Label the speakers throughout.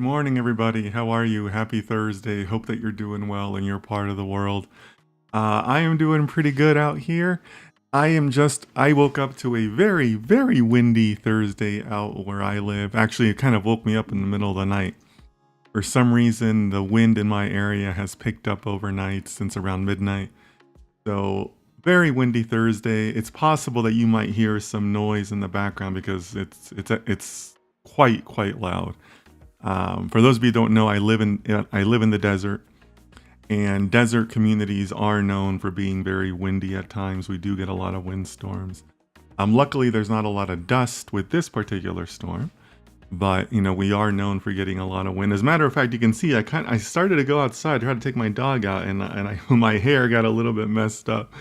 Speaker 1: morning, everybody. How are you? Happy Thursday. Hope that you're doing well in your part of the world. I am doing pretty good out here. I woke up to a very, very windy Thursday out where I live. Actually, it kind of woke me up in the middle of the night. For some reason, the wind in my area has picked up overnight since around midnight. So, very windy Thursday. It's possible that you might hear some noise in the background because it's quite loud. For those of you who don't know, I live in the desert, and desert communities are known for being very windy at times. We do get a lot of windstorms. Luckily, there's not a lot of dust with this particular storm, but we are known for getting a lot of wind. As a matter of fact, you can see I started to go outside, try to take my dog out, and my hair got a little bit messed up.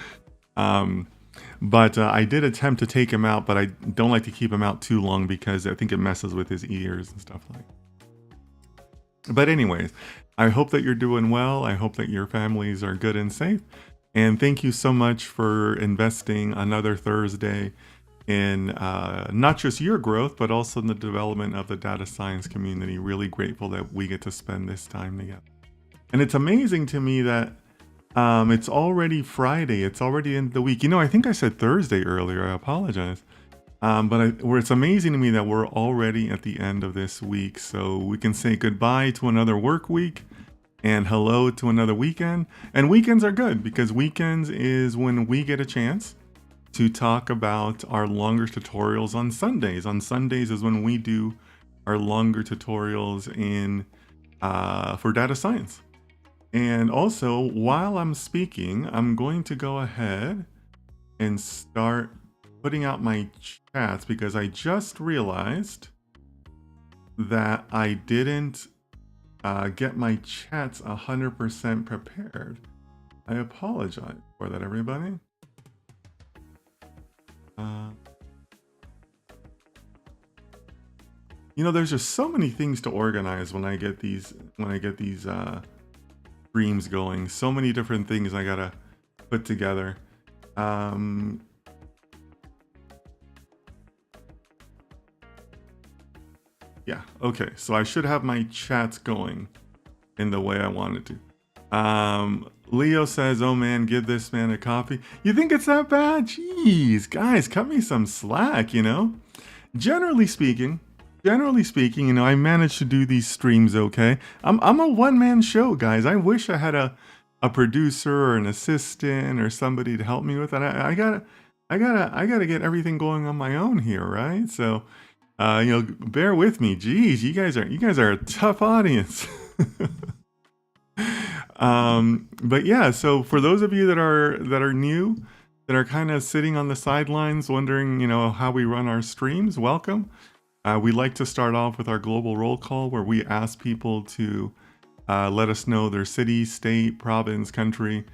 Speaker 1: But I did attempt to take him out, but I don't like to keep him out too long because I think it messes with his ears and stuff like that. But anyways, I hope that you're doing well. I hope that your families are good and safe. And thank you so much for investing another Thursday in not just your growth, but also in the development of the data science community. Really grateful that we get to spend this time together. And it's amazing to me that it's already Friday. It's already in the week. I think I said Thursday earlier. I apologize. It's amazing to me that we're already at the end of this week, so we can say goodbye to another work week and hello to another weekend. And weekends are good because weekends is when we get a chance to talk about our longer tutorials on Sundays. On Sundays is when we do our longer tutorials for data science. And also, while I'm speaking, I'm going to go ahead and start putting out my chats because I just realized that I didn't get my chats 100% prepared. I apologize for that, everybody. There's just so many things to organize when I get these streams going. So many different things I gotta put together. Yeah, okay, so I should have my chats going in the way I wanted to. Leo says, oh man, give this man a coffee. You think it's that bad? Jeez, guys, cut me some slack, Generally speaking, I managed to do these streams okay. I'm a one-man show, guys. I wish I had a producer or an assistant or somebody to help me with it. I gotta get everything going on my own here, right? So bear with me. Geez, you guys are a tough audience. But yeah, so for those of you that are new, that are kind of sitting on the sidelines wondering, how we run our streams, welcome. We like to start off with our global roll call where we ask people to let us know their city, state, province, country.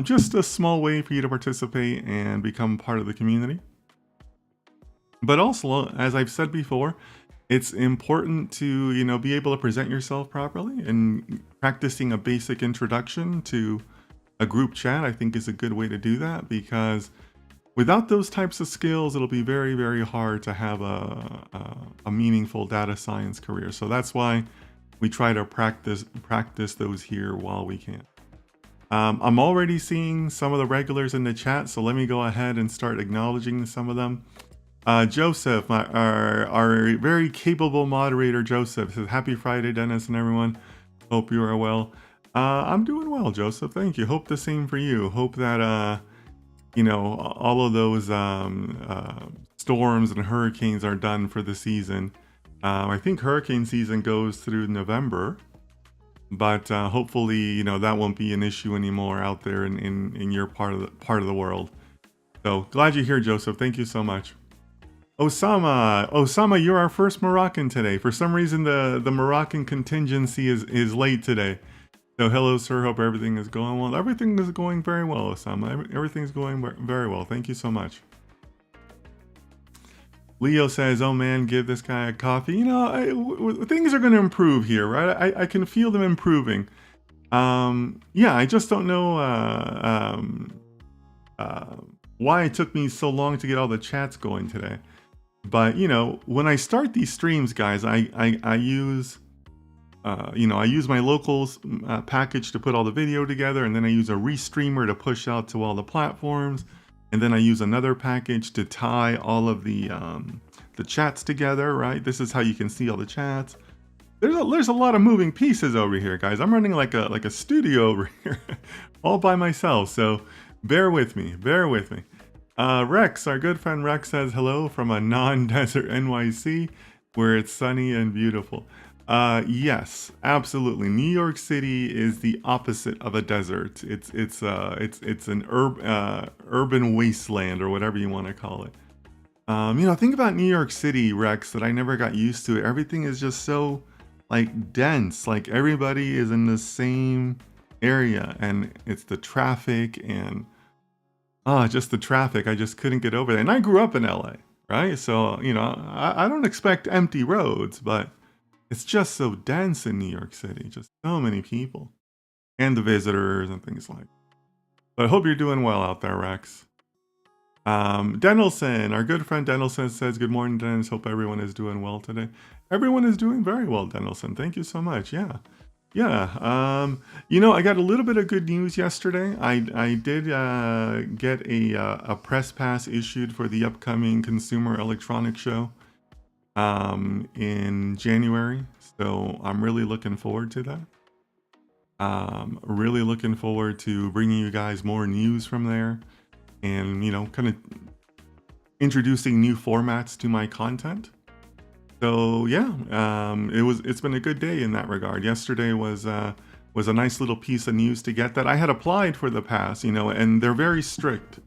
Speaker 1: Just a small way for you to participate and become part of the community. But also, as I've said before, it's important to, be able to present yourself properly, and practicing a basic introduction to a group chat, I think, is a good way to do that, because without those types of skills, it'll be very, very hard to have a meaningful data science career. So that's why we try to practice those here while we can. I'm already seeing some of the regulars in the chat, so let me go ahead and start acknowledging some of them. Joseph, our very capable moderator, Joseph, says, happy Friday, Dennis and everyone. Hope you are well. I'm doing well, Joseph. Thank you. Hope the same for you. Hope that, all of those storms and hurricanes are done for the season. I think hurricane season goes through November, but hopefully, that won't be an issue anymore out there in your part of the world. So glad you're here, Joseph. Thank you so much. Osama, you're our first Moroccan today. For some reason, the Moroccan contingency is late today. So hello, sir. Hope everything is going well. Everything is going very well, Osama. Everything's going very well. Thank you so much. Leo says, oh man, give this guy a coffee. Things are going to improve here, right? I can feel them improving. Yeah, I just don't know why it took me so long to get all the chats going today. But, when I start these streams, guys, I use I use my locals package to put all the video together, and then I use a restreamer to push out to all the platforms, and then I use another package to tie all of the chats together, right? This is how you can see all the chats. There's a lot of moving pieces over here, guys. I'm running like a studio over here, all by myself. So bear with me, bear with me. Rex, our good friend Rex says hello from a non-desert NYC, where it's sunny and beautiful. Yes, absolutely. New York City is the opposite of a desert. It's an urban wasteland, or whatever you want to call it. Think about New York City, Rex, that I never got used to. Everything is just so like dense. Like everybody is in the same area, and it's the traffic and just the traffic. I just couldn't get over there. And I grew up in LA, right? So, I don't expect empty roads, but it's just so dense in New York City. Just so many people. And the visitors and things like that. But I hope you're doing well out there, Rex. Denelson, our good friend Denelson says, good morning, Dennis. Hope everyone is doing well today. Everyone is doing very well, Denelson. Thank you so much. Yeah. I got a little bit of good news yesterday. I did get a press pass issued for the upcoming Consumer Electronics Show in January. So I'm really looking forward to that. Really looking forward to bringing you guys more news from there, and kind of introducing new formats to my content. So yeah, it's been a good day in that regard. Yesterday was a nice little piece of news to get that. I had applied for the pass, and they're very strict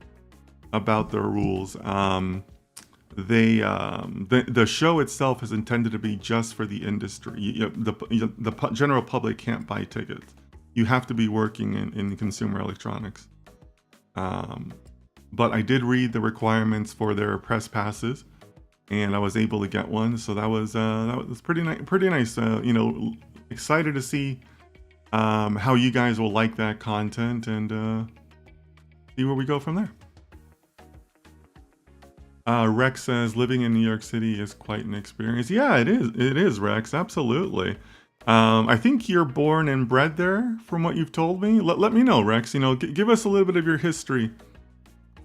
Speaker 1: about their rules. The show itself is intended to be just for the industry. The general public can't buy tickets. You have to be working in consumer electronics. But I did read the requirements for their press passes, and I was able to get one. So that was pretty nice. Excited to see how you guys will like that content, and see where we go from there. Rex says living in New York City is quite an experience. Yeah, it is. It is, Rex. Absolutely. I think you're born and bred there, from what you've told me. Let me know, Rex. Give us a little bit of your history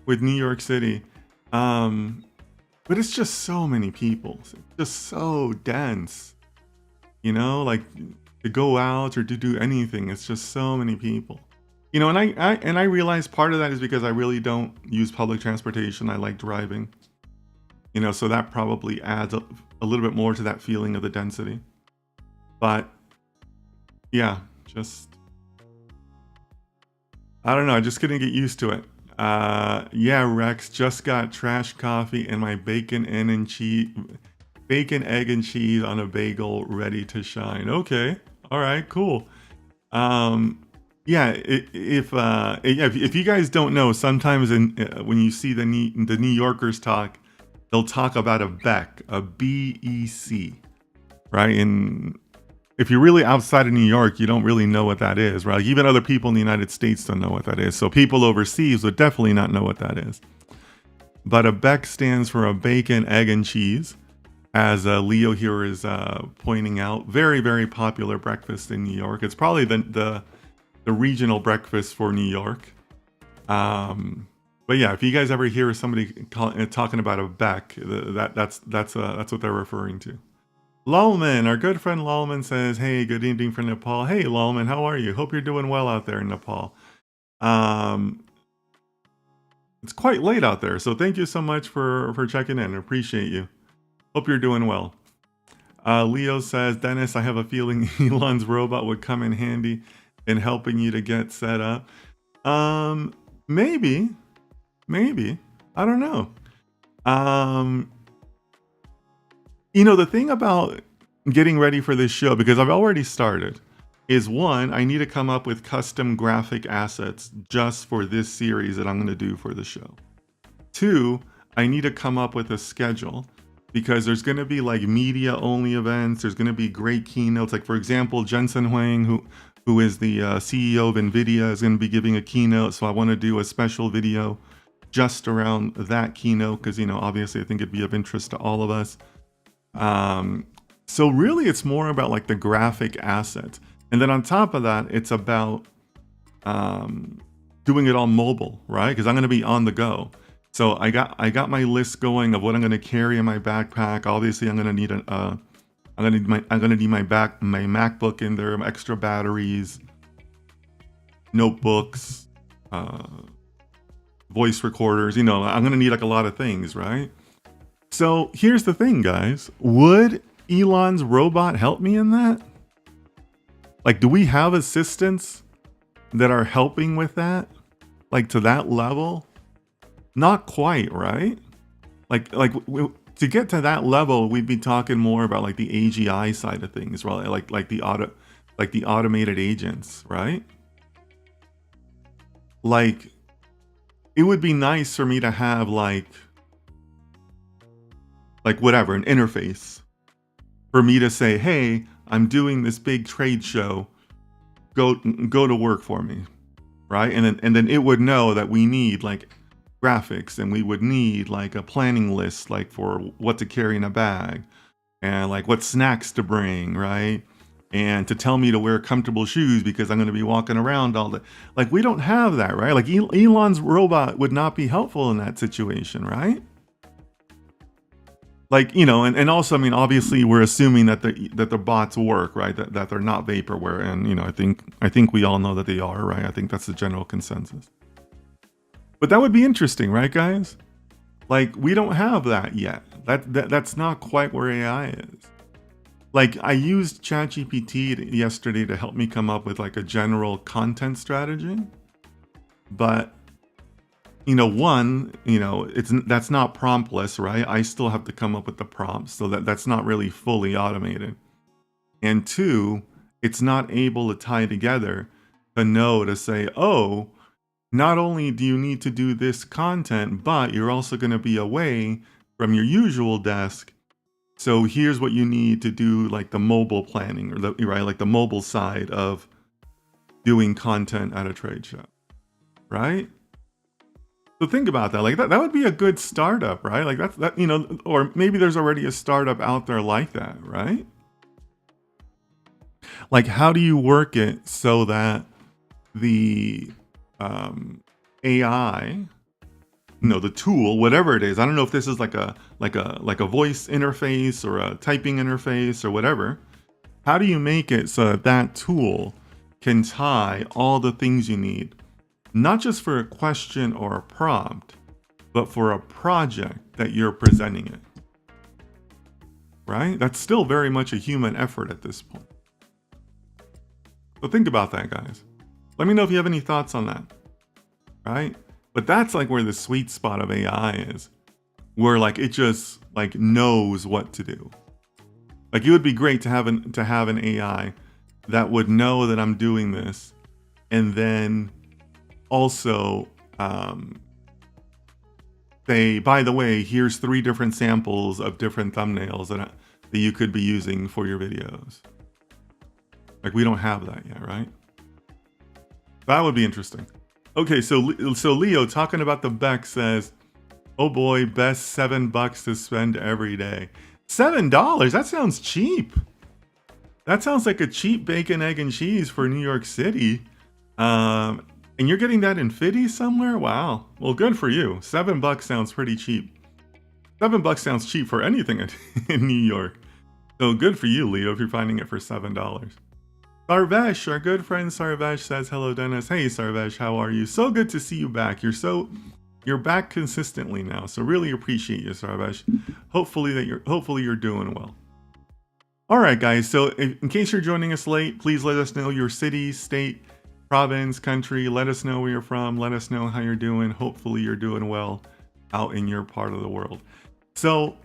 Speaker 1: with New York City. But it's just so many people. It's just so dense. Like to go out or to do anything, it's just so many people. And I realize part of that is because I really don't use public transportation. I like driving. So that probably adds a little bit more to that feeling of the density. But yeah, I don't know, I just couldn't get used to it. Yeah, Rex, just got trash coffee and my bacon, egg, and cheese on a bagel ready to shine. Okay. All right, cool. Yeah, if you guys don't know, sometimes when you see the New Yorkers talk, they'll talk about a BEC, a BEC, right? And if you're really outside of New York, you don't really know what that is, right? Even other people in the United States don't know what that is. So people overseas would definitely not know what that is. But a BEC stands for a bacon, egg, and cheese, as Leo here is pointing out. Very, very popular breakfast in New York. It's probably the regional breakfast for New York. But yeah, if you guys ever hear somebody talking about a BEC, that's what they're referring to. Lalman, our good friend Lalman says, hey, good evening from Nepal. Hey, Lalman, how are you? Hope you're doing well out there in Nepal. It's quite late out there, so thank you so much for checking in. I appreciate you. Hope you're doing well. Leo says, Dennis, I have a feeling Elon's robot would come in handy in helping you to get set up. Maybe. I don't know. The thing about getting ready for this show, because I've already started, is one, I need to come up with custom graphic assets just for this series that I'm going to do for the show. Two, I need to come up with a schedule, because there's going to be like media only events. There's going to be great keynotes. Like for example, Jensen Huang, who is the CEO of NVIDIA, is going to be giving a keynote. So I want to do a special video just around that keynote, because, obviously I think it'd be of interest to all of us. So really it's more about like the graphic assets. And then on top of that, it's about doing it on mobile, right? Because I'm going to be on the go. So I got my list going of what I'm going to carry in my backpack. Obviously, I'm going to need I'm going to need my MacBook in there, extra batteries, notebooks, voice recorders. You know, I'm going to need like a lot of things, right? So here's the thing, guys. Would Elon's robot help me in that? Like, do we have assistants that are helping with that? Like to that level? Not quite, right? To get to that level, we'd be talking more about like the AGI side of things, right? Like the automated agents, right? Like, it would be nice for me to have like whatever, an interface for me to say, hey, I'm doing this big trade show. Go to work for me, right? And then it would know that we need like graphics, and we would need like a planning list, like for what to carry in a bag, and like what snacks to bring, right? And to tell me to wear comfortable shoes because I'm going to be walking around all day. Like, we don't have that, right? Like Elon's robot would not be helpful in that situation, right? Like, you know, and also, I mean, obviously we're assuming that the bots work, right? That they're not vaporware. And, you know, I think we all know that they are, right? I think that's the general consensus. But that would be interesting, right, guys? Like, we don't have that yet. That's not quite where AI is. Like, I used ChatGPT yesterday to help me come up with like a general content strategy. But, you know, one, you know, that's not promptless, right? I still have to come up with the prompts, so that's not really fully automated. And two, it's not able to tie together to say, oh, not only do you need to do this content, but you're also going to be away from your usual desk. So here's what you need to do, like the mobile planning, or like the mobile side of doing content at a trade show, right? So think about that. Like that would be a good startup, right? Like that, you know, or maybe there's already a startup out there like that, right? Like, how do you work it so that the AI, you know, the tool, whatever it is, I don't know if this is like a voice interface or a typing interface or whatever. How do you make it so that that tool can tie all the things you need, not just for a question or a prompt, but for a project that you're presenting it, right? That's still very much a human effort at this point. So think about that, guys. Let me know if you have any thoughts on that, right? But that's like where the sweet spot of AI is, where like it just like knows what to do. Like, it would be great to have an AI that would know that I'm doing this, and then also say, by the way, here's 3 different samples of different thumbnails that you could be using for your videos. Like, we don't have that yet, right? That would be interesting. Okay, so Leo, talking about the Beck, says, oh boy, best $7 to spend every day. $7? That sounds cheap. That sounds like a cheap bacon, egg, and cheese for New York City. And you're getting that in Fiddy somewhere? Wow. Well, good for you. $7 sounds pretty cheap. $7 sounds cheap for anything in New York. So good for you, Leo, if you're finding it for $7. Sarvesh, our good friend Sarvesh, says, hello, Dennis. Hey, Sarvesh, how are you? So good to see you back. You're back consistently now, so really appreciate you, Sarvesh. Hopefully you're doing well. All right, guys. So in case you're joining us late, please let us know your city, state, province, country. Let us know where you're from. Let us know how you're doing. Hopefully you're doing well out in your part of the world. So,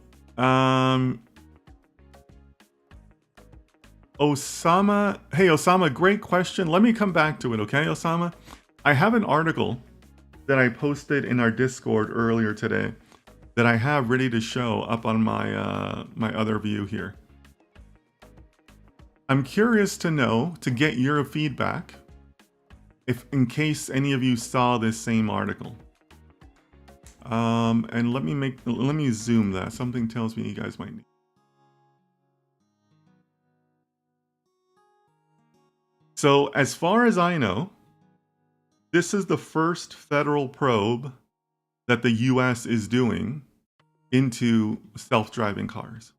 Speaker 1: Osama, hey Osama, great question. Let me come back to it, okay, Osama? I have an article that I posted in our Discord earlier today that I have ready to show up on my my other view here. I'm curious to get your feedback, if in case any of you saw this same article. And let me zoom that. Something tells me you guys might need. So as far as I know, this is the first federal probe that the US is doing into self-driving cars.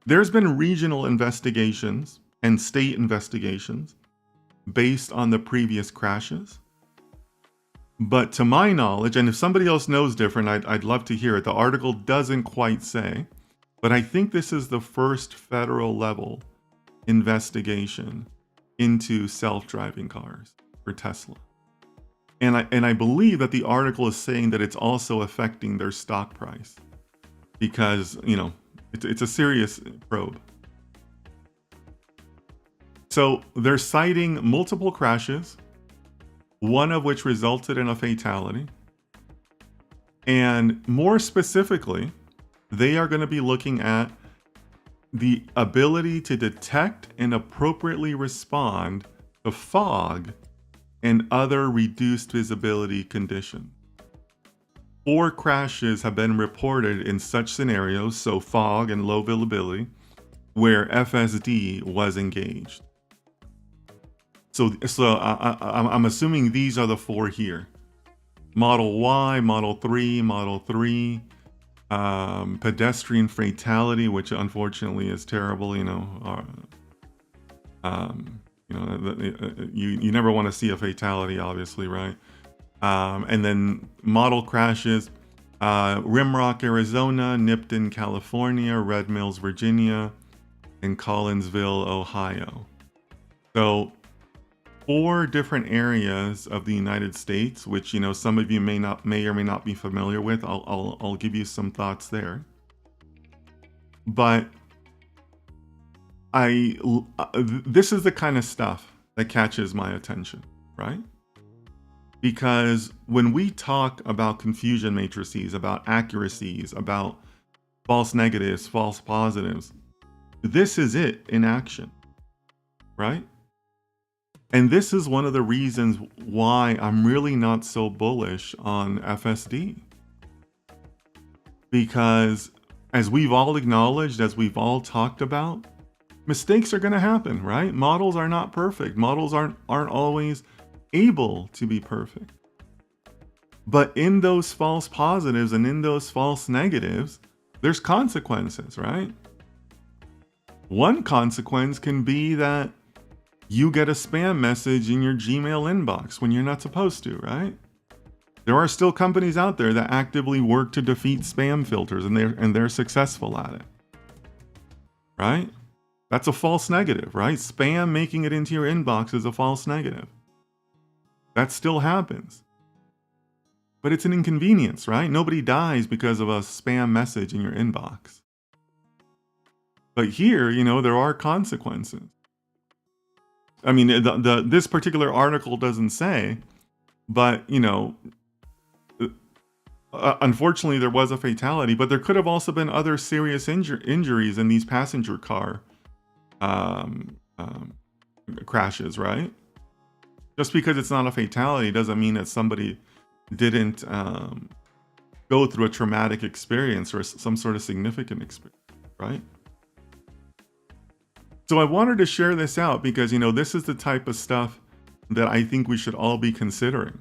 Speaker 1: There's been regional investigations and state investigations based on the previous crashes. But to my knowledge, and if somebody else knows different, I'd love to hear it. The article doesn't quite say, but I think this is the first federal level investigation into self-driving cars for Tesla. And I believe that the article is saying that it's also affecting their stock price because, it's a serious probe. So they're citing multiple crashes, one of which resulted in a fatality. And more specifically, they are going to be looking at the ability to detect and appropriately respond to fog and other reduced visibility conditions. 4 crashes have been reported in such scenarios, so fog and low visibility, where FSD was engaged. So I'm assuming these are the 4 here. Model Y, Model 3, Model 3, pedestrian fatality, which unfortunately is terrible, you never want to see a fatality, obviously, right? And then model crashes, Rimrock, Arizona, Nipton, California, Red Mills, Virginia, and Collinsville, Ohio. So 4 different areas of the United States, which, some of you may or may not be familiar with. I'll give you some thoughts there. But this is the kind of stuff that catches my attention, right? Because when we talk about confusion matrices, about accuracies, about false negatives, false positives, this is it in action, right? And this is one of the reasons why I'm really not so bullish on FSD. Because as we've all acknowledged, as we've all talked about, mistakes are going to happen, right? Models are not perfect. Models aren't always able to be perfect. But in those false positives and in those false negatives, there's consequences, right? One consequence can be that you get a spam message in your Gmail inbox when you're not supposed to, right? There are still companies out there that actively work to defeat spam filters, and they're successful at it, right? That's a false negative, right? Spam making it into your inbox is a false negative. That still happens. But it's an inconvenience, right? Nobody dies because of a spam message in your inbox. But here, there are consequences. I mean, this particular article doesn't say, but, unfortunately there was a fatality, but there could have also been other serious injuries in these passenger car crashes, right? Just because it's not a fatality doesn't mean that somebody didn't go through a traumatic experience or some sort of significant experience, right? So I wanted to share this out because, this is the type of stuff that I think we should all be considering.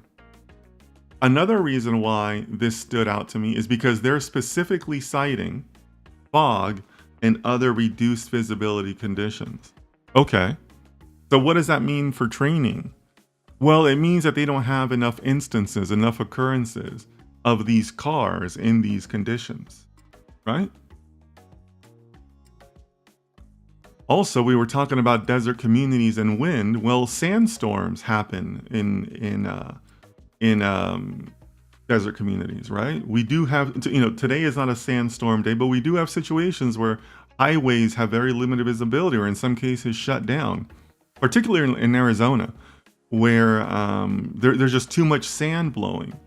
Speaker 1: Another reason why this stood out to me is because they're specifically citing fog and other reduced visibility conditions. Okay, so what does that mean for training? Well, it means that they don't have enough instances, enough occurrences of these cars in these conditions, right? Also, we were talking about desert communities and wind. Well, sandstorms happen in desert communities, right? We do have, today is not a sandstorm day, but we do have situations where highways have very limited visibility, or in some cases shut down, particularly in Arizona, where there's just too much sand blowing,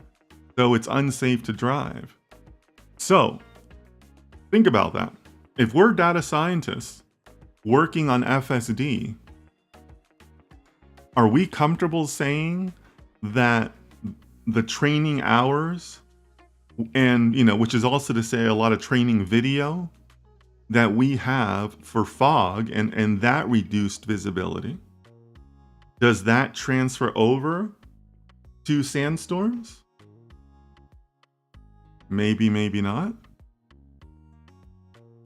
Speaker 1: so it's unsafe to drive. So think about that. If we're data scientists working on FSD, are we comfortable saying that the training hours and, which is also to say a lot of training video that we have for fog and that reduced visibility, Does that transfer over to sandstorms? Maybe, maybe not.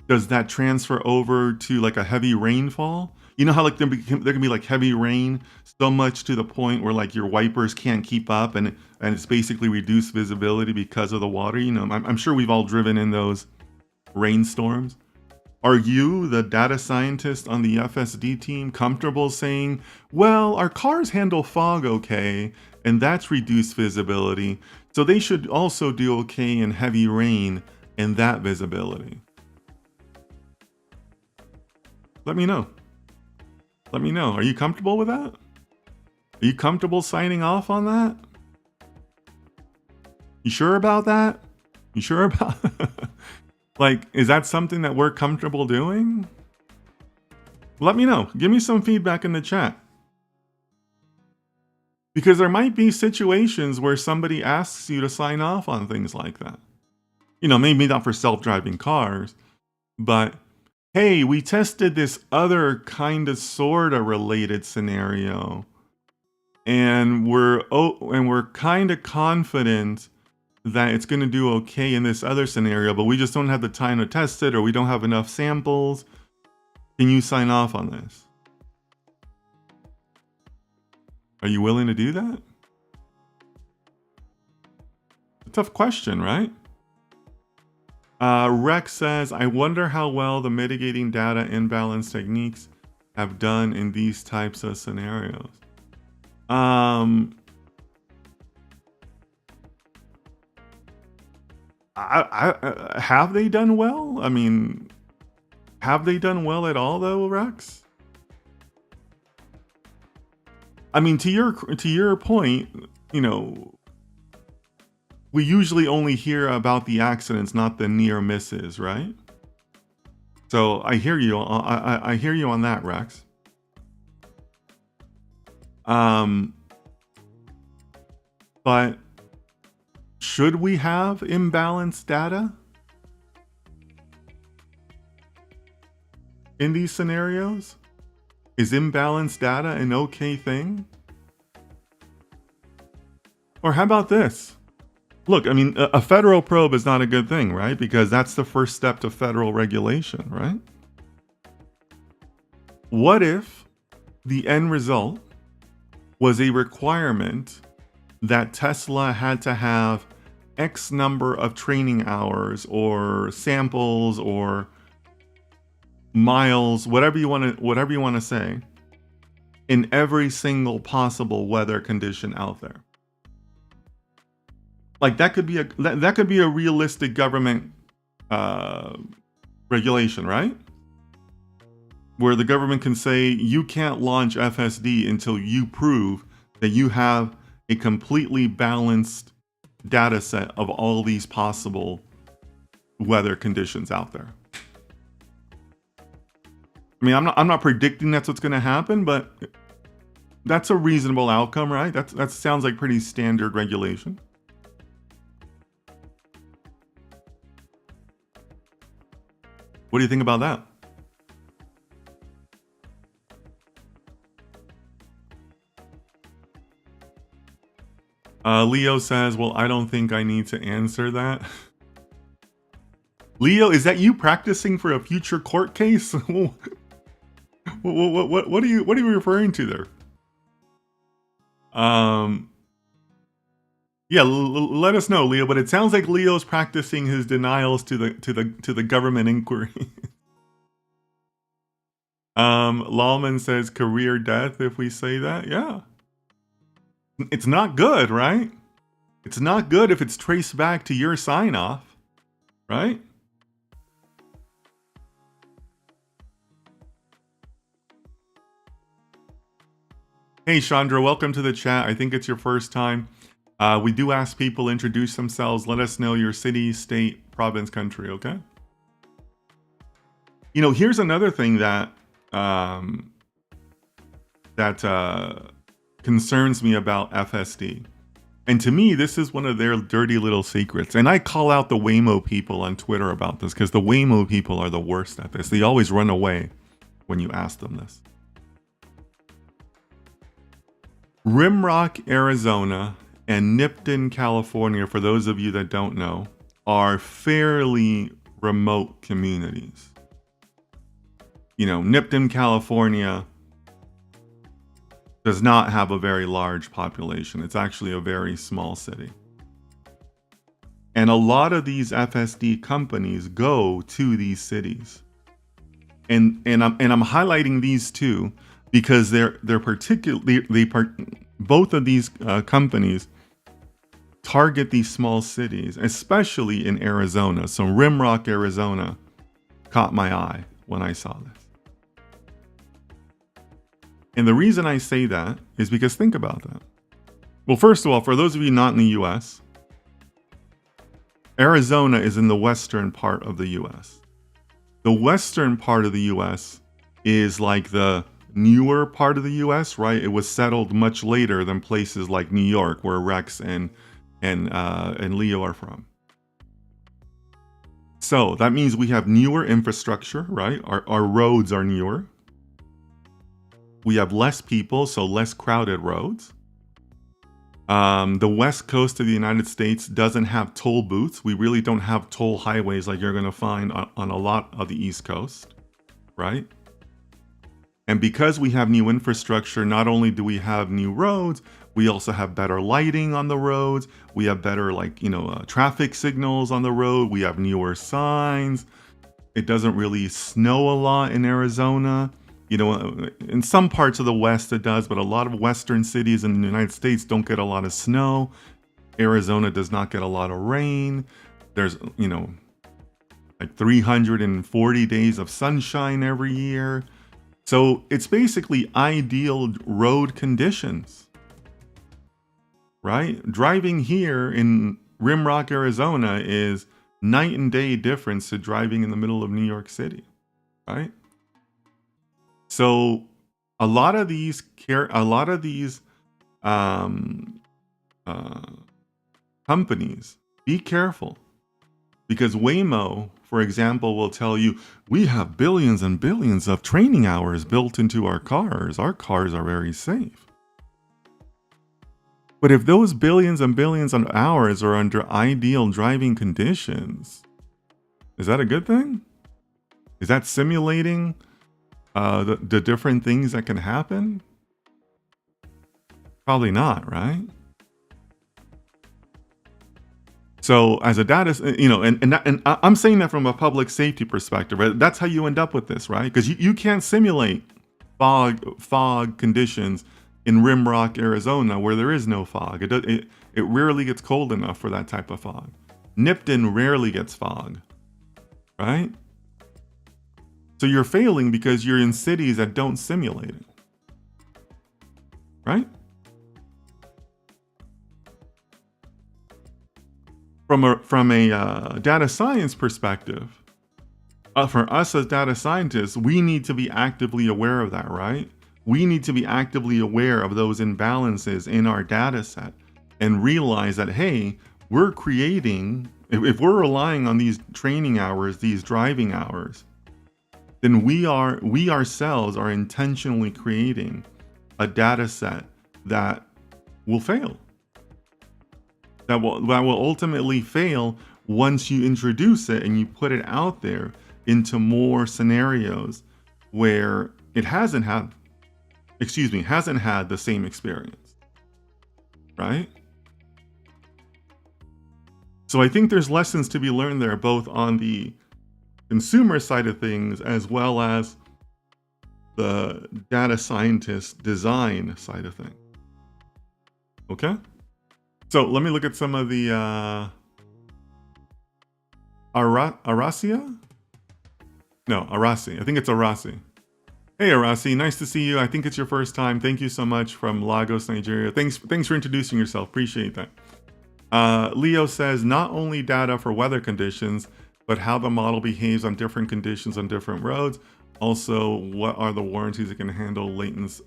Speaker 1: Does that transfer over to like a heavy rainfall? You know how like there can be like heavy rain so much to the point where like your wipers can't keep up and it's basically reduced visibility because of the water. You know, I'm sure we've all driven in those rainstorms. Are you, the data scientist on the FSD team, comfortable saying, well, our cars handle fog okay, and that's reduced visibility, so they should also do okay in heavy rain and that visibility? Let me know. Let me know. Are you comfortable with that? Are you comfortable signing off on that? You sure about that? You sure about like, is that something that we're comfortable doing? Let me know. Give me some feedback in the chat. Because there might be situations where somebody asks you to sign off on things like that. You know, maybe not for self-driving cars, but hey, we tested this other kind of sorta related scenario, and we're kind of confident that it's going to do okay in this other scenario, but we just don't have the time to test it, or we don't have enough samples. Can you sign off on this? Are you willing to do that? A tough question, right? Rex says, I wonder how well the mitigating data imbalance techniques have done in these types of scenarios. Have they done well? I mean, have they done well at all though, Rex? I mean, to your point, you know, we usually only hear about the accidents, not the near misses, right? So I hear you. I hear you on that, Rex. But should we have imbalanced data in these scenarios? Is imbalanced data an okay thing? Or how about this? Look, I mean, a federal probe is not a good thing, right? Because that's the first step to federal regulation, right? What if the end result was a requirement that Tesla had to have X number of training hours or samples or miles, whatever you want to say, in every single possible weather condition out there? Like that could be a realistic government regulation, right? Where the government can say you can't launch FSD until you prove that you have a completely balanced data set of all these possible weather conditions out there. I mean, I'm not predicting that's what's going to happen, but that's a reasonable outcome, right? That sounds like pretty standard regulation. What do you think about that? Leo says, well, I don't think I need to answer that. Leo, is that you practicing for a future court case? What are you referring to there? Yeah, let us know, Leo. But it sounds like Leo's practicing his denials to the government inquiry. Lawman says career death if we say that. Yeah. It's not good, right? It's not good if it's traced back to your sign-off, right? Hey, Chandra, welcome to the chat. I think it's your first time. We do ask people to introduce themselves. Let us know your city, state, province, country, okay? You know, here's another thing that concerns me about FSD. And to me, this is one of their dirty little secrets. And I call out the Waymo people on Twitter about this because the Waymo people are the worst at this. They always run away when you ask them this. Rimrock, Arizona, and Nipton, California, for those of you that don't know, are fairly remote communities. You know, Nipton, California does not have a very large population. It's actually a very small city. And a lot of these FSD companies go to these cities. And I'm highlighting these two because they're both of these companies target these small cities, especially in Arizona. So Rimrock, Arizona caught my eye when I saw this. And the reason I say that is because think about that. Well, first of all, for those of you not in the US, Arizona is in the western part of the US. The western part of the US is like the newer part of the US, right? It was settled much later than places like New York, where Rex and Leo are from. So that means we have newer infrastructure, right? Our roads are newer. We have less people, so less crowded roads. The west coast of the United States doesn't have toll booths. We really don't have toll highways like you're going to find on a lot of the East Coast, right? And because we have new infrastructure, not only do we have new roads, we also have better lighting on the roads. We have better, traffic signals on the road. We have newer signs. It doesn't really snow a lot in Arizona. You know, in some parts of the West it does, but a lot of Western cities in the United States don't get a lot of snow. Arizona does not get a lot of rain. There's, like 340 days of sunshine every year. So it's basically ideal road conditions, right? Driving here in Rimrock, Arizona is night and day difference to driving in the middle of New York City, right? So a lot of these companies, be careful, because Waymo, for example, will tell you, we have billions and billions of training hours built into our cars. Our cars are very safe. But if those billions and billions of hours are under ideal driving conditions, is that a good thing? Is that simulating the different things that can happen? Probably not, right? So as a data, and I'm saying that from a public safety perspective, right? That's how you end up with this, right? Because you can't simulate fog conditions in Rimrock, Arizona, where there is no fog. It rarely gets cold enough for that type of fog. Nipton rarely gets fog, right? So you're failing because you're in cities that don't simulate it, right? From a data science perspective, for us as data scientists, we need to be actively aware of that, right? We need to be actively aware of those imbalances in our data set and realize that, hey, we're creating, if we're relying on these training hours, these driving hours, then we ourselves are intentionally creating a data set that will fail. That will ultimately fail once you introduce it and you put it out there into more scenarios where it hasn't had the same experience, right? So I think there's lessons to be learned there, both on the consumer side of things as well as the data scientist design side of things. Okay? So let me look at some of the Arasia? No, Arasi. I think it's Arasi. Hey Arasi, nice to see you. I think it's your first time. Thank you so much from Lagos, Nigeria. Thanks for introducing yourself. Appreciate that. Leo says, not only data for weather conditions, but how the model behaves on different conditions on different roads. Also, what are the warranties that can handle latency?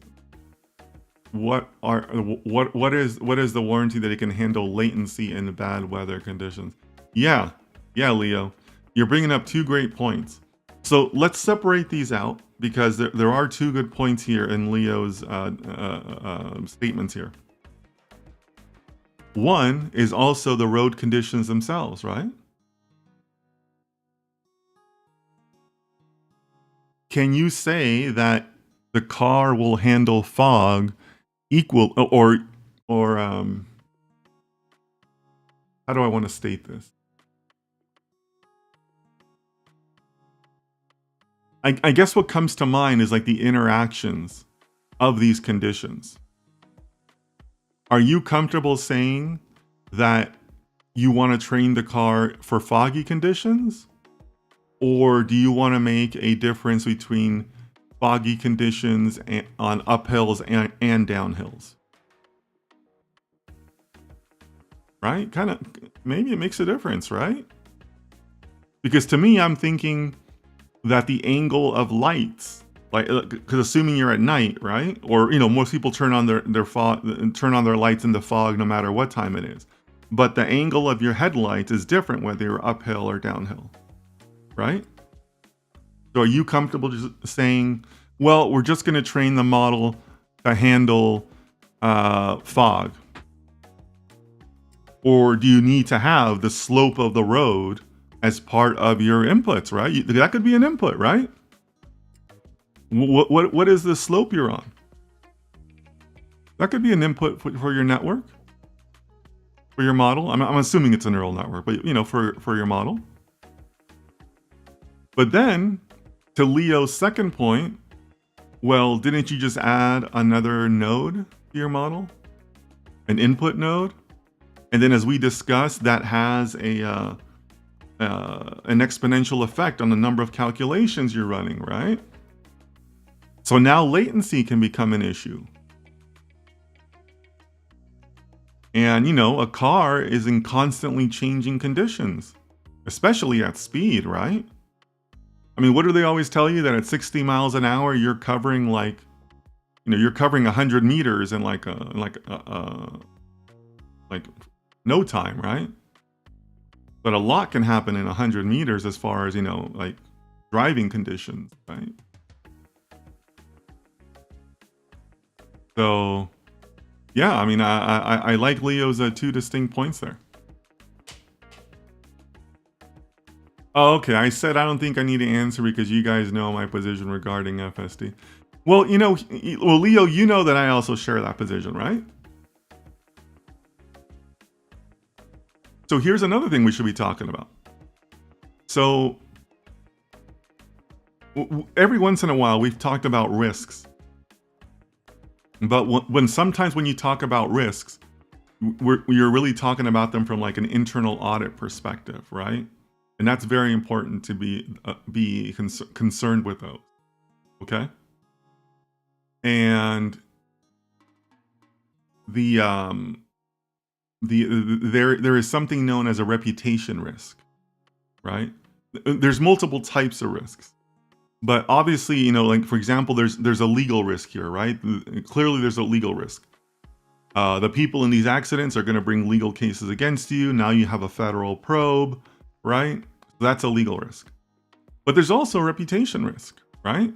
Speaker 1: What is the warranty that it can handle latency in bad weather conditions? Yeah, Leo, you're bringing up two great points. So let's separate these out, because there are two good points here in Leo's statements here. One is also the road conditions themselves, right? Can you say that the car will handle fog equal or how do I want to state this? I guess what comes to mind is like the interactions of these conditions. Are you comfortable saying that you want to train the car for foggy conditions? Or do you want to make a difference between foggy conditions on uphills and downhills? Right? Kind of, maybe it makes a difference, right? Because to me, I'm thinking that the angle of lights, like, because assuming you're at night, right? Or, most people turn on their fog, turn on their lights in the fog no matter what time it is. But the angle of your headlights is different whether you're uphill or downhill, right? So are you comfortable just saying, well, we're just going to train the model to handle fog? Or do you need to have the slope of the road as part of your inputs, right? That could be an input, right? What is the slope you're on? That could be an input for your network, for your model. I'm assuming it's a neural network, but for your model. But then, to Leo's second point, well, didn't you just add another node to your model? An input node? And then as we discussed, that has an exponential effect on the number of calculations you're running, right? So now latency can become an issue. And, a car is in constantly changing conditions, especially at speed, right? I mean, what do they always tell you? That at 60 miles an hour, you're covering you're covering 100 meters in like no time, right? But a lot can happen in 100 meters as far as, like driving conditions, right? So, yeah, I mean, I like Leo's two distinct points there. Oh, okay. I said I don't think I need to answer because you guys know my position regarding FSD. Well, Leo, you know that I also share that position, right? So here's another thing we should be talking about. So every once in a while, we've talked about risks. But sometimes when you talk about risks, you're really talking about them from like an internal audit perspective, right? And that's very important to be concerned with those, okay? And there is something known as a reputation risk, right? There's multiple types of risks, but obviously, like for example, there's a legal risk here, right? Clearly, there's a legal risk. The people in these accidents are going to bring legal cases against you. Now you have a federal probe, right? So that's a legal risk. But there's also a reputation risk, right?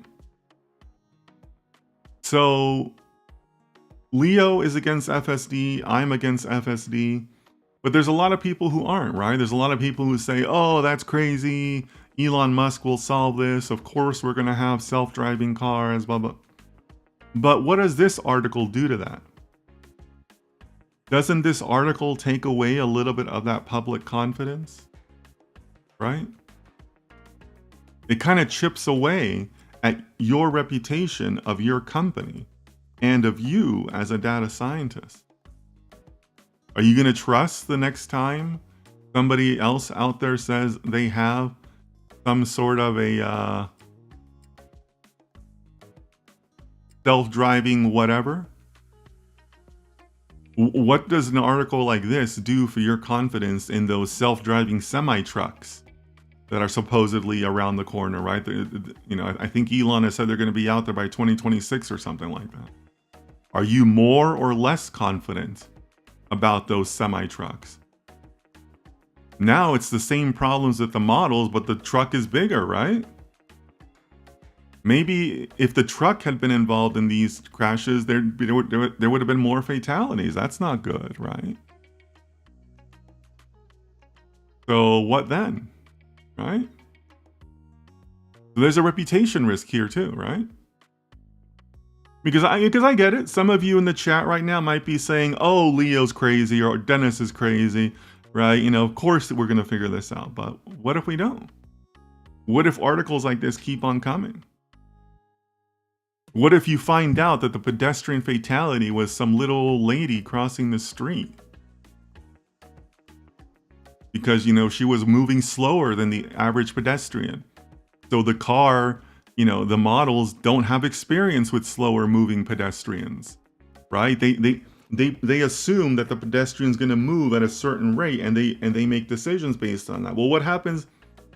Speaker 1: So Leo is against FSD, I'm against FSD, but there's a lot of people who aren't, right? There's a lot of people who say, oh, that's crazy. Elon Musk will solve this. Of course, we're going to have self-driving cars, blah, blah. But what does this article do to that? Doesn't this article take away a little bit of that public confidence? Right? It kind of chips away at your reputation of your company and of you as a data scientist. Are you going to trust the next time somebody else out there says they have some sort of a self-driving whatever? What does an article like this do for your confidence in those self-driving semi-trucks that are supposedly around the corner, right? I think Elon has said they're going to be out there by 2026 or something like that. Are you more or less confident about those semi-trucks? Now it's the same problems with the models, but the truck is bigger, right? Maybe if the truck had been involved in these crashes, there would have been more fatalities. That's not good, right? So what then, right? There's a reputation risk here too, right? Because I get it. Some of you in the chat right now might be saying, "Oh, Leo's crazy," or "Dennis is crazy," right? You know, of course we're going to figure this out. But what if we don't? What if articles like this keep on coming? What if you find out that the pedestrian fatality was some little lady crossing the street? Because, you know, she was moving slower than the average pedestrian. So the car, you know, the models don't have experience with slower moving pedestrians, right? They assume that the pedestrian's going to move at a certain rate, and they make decisions based on that. Well, what happens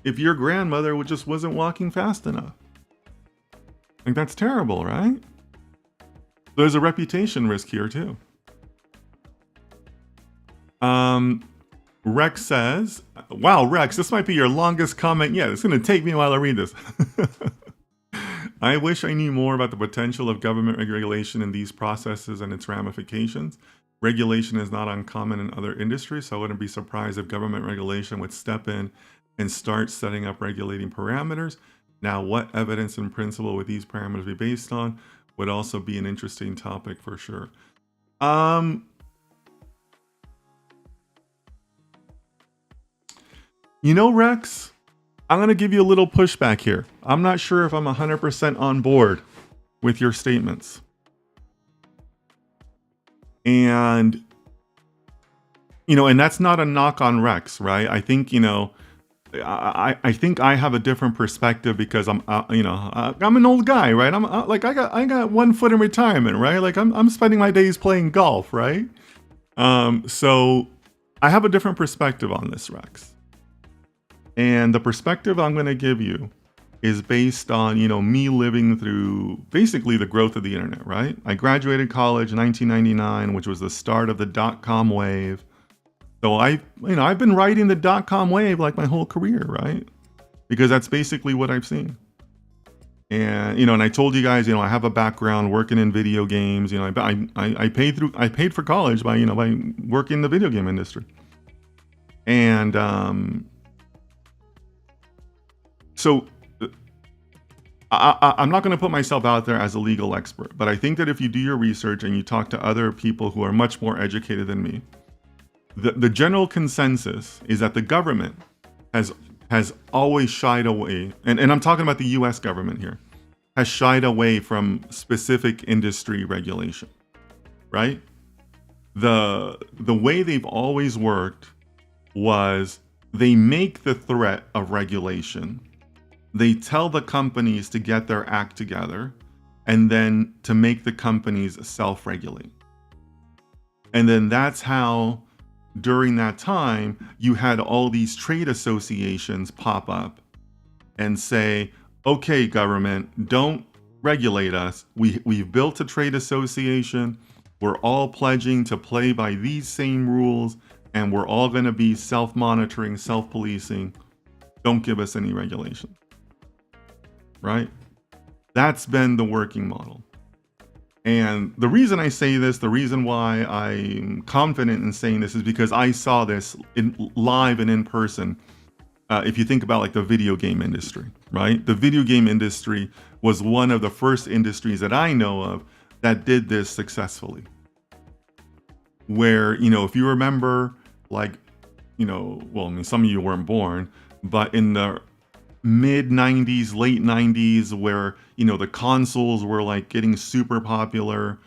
Speaker 1: if your grandmother just wasn't walking fast enough? Like, that's terrible, right? There's a reputation risk here too. Rex says, wow, Rex, this might be your longest comment yet. It's going to take me a while to read this. I wish I knew more about the potential of government regulation in these processes and its ramifications. Regulation is not uncommon in other industries, so I wouldn't be surprised if government regulation would step in and start setting up regulating parameters. Now, what evidence and principle would these parameters be based on would also be an interesting topic for sure. You know, Rex, I'm going to give you a little pushback here. I'm not sure if I'm 100% on board with your statements. And, you know, and that's not a knock on Rex, right? I think, you know, I think I have a different perspective because I'm, you know, I'm an old guy, right? I'm like, I got 1 foot in retirement, right? Like I'm spending my days playing golf, right? So I have a different perspective on this, Rex. And the perspective I'm going to give you is based on, you know, me living through basically the growth of the internet, right? I graduated college in 1999, which was the start of the .com wave. So I've been riding the .com wave like my whole career, right? Because that's basically what I've seen. And, you know, and I told you guys, you know, I have a background working in video games. You know, I paid for college by, you know, by working in the video game industry. And, so I'm not going to put myself out there as a legal expert, but I think that if you do your research and you talk to other people who are much more educated than me, the general consensus is that the government has always shied away, and I'm talking about the US government here, has shied away from specific industry regulation, right? The way they've always worked was they make the threat of regulation. They tell the companies to get their act together and then to make the companies self-regulate. And then that's how, during that time, you had all these trade associations pop up and say, okay, government, don't regulate us. We've built a trade association. We're all pledging to play by these same rules, and we're all going to be self-monitoring, self-policing. Don't give us any regulation. Right? That's been the working model. And the reason I say this, the reason why I'm confident in saying this is because I saw this live and in person. If you think about like the video game industry, right? The video game industry was one of the first industries that I know of that did this successfully. Where, you know, if you remember, like, you know, well, I mean, some of you weren't born, but in the mid 90s, late 90s, where, you know, the consoles were like getting super popular,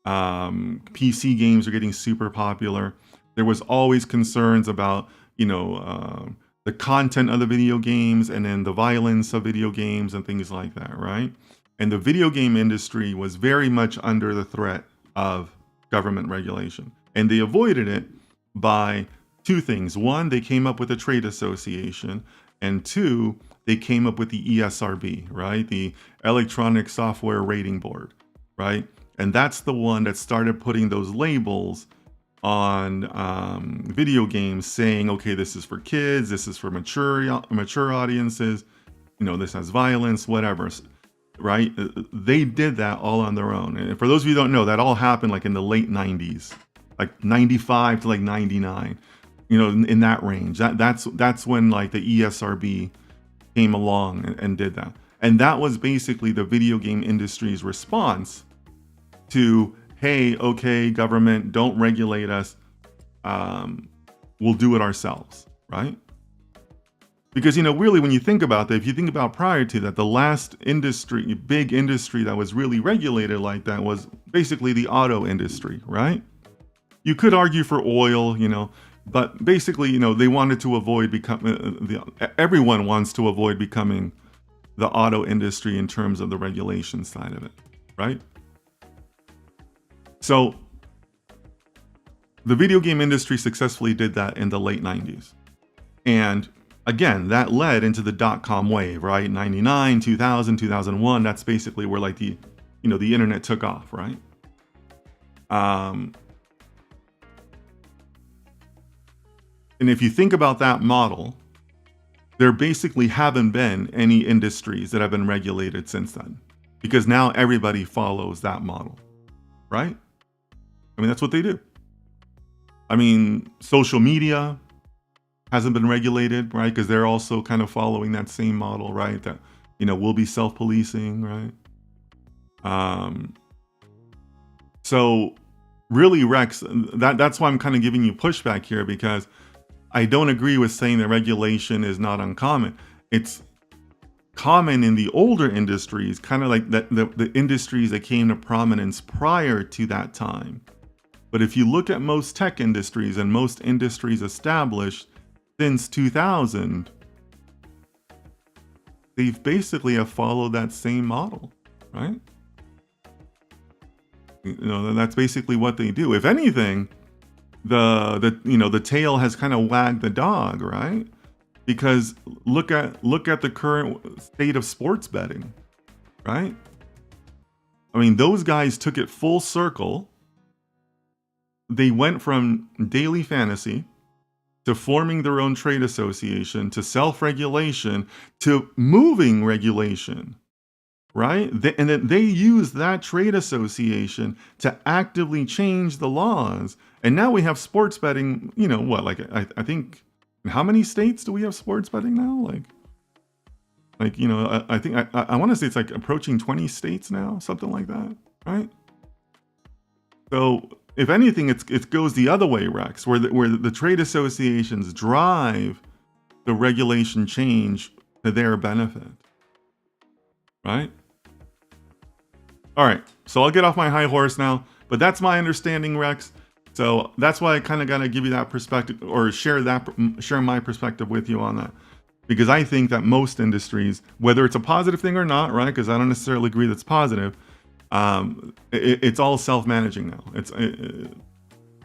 Speaker 1: PC games are getting super popular. There was always concerns about, you know, the content of the video games and then the violence of video games and things like that, right? And the video game industry was very much under the threat of government regulation. And they avoided it by 2 things. 1, they came up with a trade association. And 2, they came up with the ESRB, right? The Electronic Software Rating Board, right? And that's the one that started putting those labels on video games saying, okay, this is for kids, this is for mature audiences, you know, this has violence, whatever. right? They did that all on their own. And for those of you who don't know, that all happened like in the late 90s, like 95 to like 99, you know, in that range. That's when like the ESRB came along and did that. And that was basically the video game industry's response to, hey, okay, government, don't regulate us. We'll do it ourselves, right? Because, you know, really, when you think about that, if you think about prior to that, the last industry, big industry that was really regulated like that was basically the auto industry, right? You could argue for oil, you know, but basically, you know, they wanted to avoid everyone wants to avoid becoming the auto industry in terms of the regulation side of it, right? So the video game industry successfully did that in the late 90s. And again, that led into the dot-com wave, right? 99, 2000, 2001. That's basically where like the internet took off, right? And if you think about that model, there basically haven't been any industries that have been regulated since then, because now everybody follows that model, right? I mean, that's what they do. I mean, social media hasn't been regulated, right? Because they're also kind of following that same model, right? That, you know, we'll be self-policing, right? So really, Rex, that's why I'm kind of giving you pushback here, because I don't agree with saying that regulation is not uncommon. It's common in the older industries, kind of like the industries that came to prominence prior to that time. But if you look at most tech industries and most industries established since 2000, they've basically have followed that same model, right? You know, that's basically what they do. If anything, the tail has kind of wagged the dog, right? Because look at the current state of sports betting, right? I mean, those guys took it full circle. They went from daily fantasy to forming their own trade association to self-regulation to moving regulation, right? And then they used that trade association to actively change the laws. And now we have sports betting, you know, what, like, I think, how many states do we have sports betting now? Like, you know, I think, I want to say it's like approaching 20 states now, something like that, right? So if anything, it goes the other way, Rex, where the trade associations drive the regulation change to their benefit, right? All right, so I'll get off my high horse now, but that's my understanding, Rex. So that's why I kind of got to give you that perspective, or share my perspective with you on that, because I think that most industries, whether it's a positive thing or not, right? Because I don't necessarily agree that's positive. It's all self-managing now.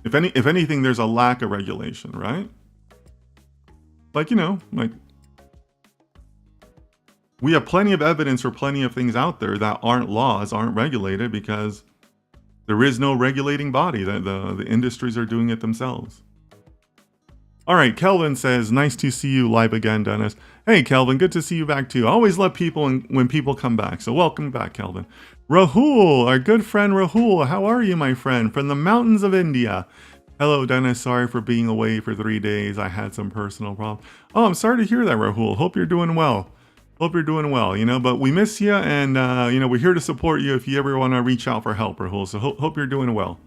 Speaker 1: If anything, there's a lack of regulation, right? Like, you know, like, we have plenty of evidence for plenty of things out there that aren't laws, aren't regulated, because there is no regulating body. The industries are doing it themselves. All right, Kelvin says, nice to see you live again, Dennis. Hey, Kelvin, good to see you back too. I always love people when people come back, so welcome back, Kelvin. Rahul, our good friend Rahul, how are you, my friend, from the mountains of India? Hello, Dennis. Sorry for being away for 3 days. I had some personal problems. Oh, I'm sorry to hear that, Rahul. Hope you're doing well. Hope you're doing well, you know, but we miss you, and, you know, we're here to support you if you ever want to reach out for help, Rahul, so hope you're doing well.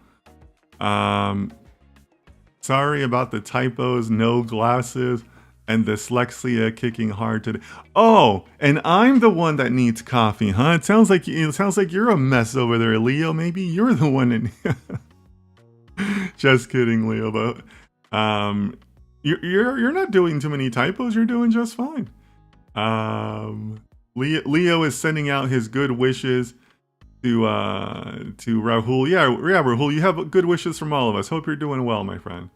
Speaker 1: Sorry about the typos, no glasses, and dyslexia kicking hard today. Oh, and I'm the one that needs coffee, huh? It sounds like you're a mess over there, Leo. Maybe you're the one that... Just kidding, Leo, but you're not doing too many typos. You're doing just fine. Leo is sending out his good wishes to Rahul. Yeah, Rahul, you have good wishes from all of us. Hope you're doing well, my friend.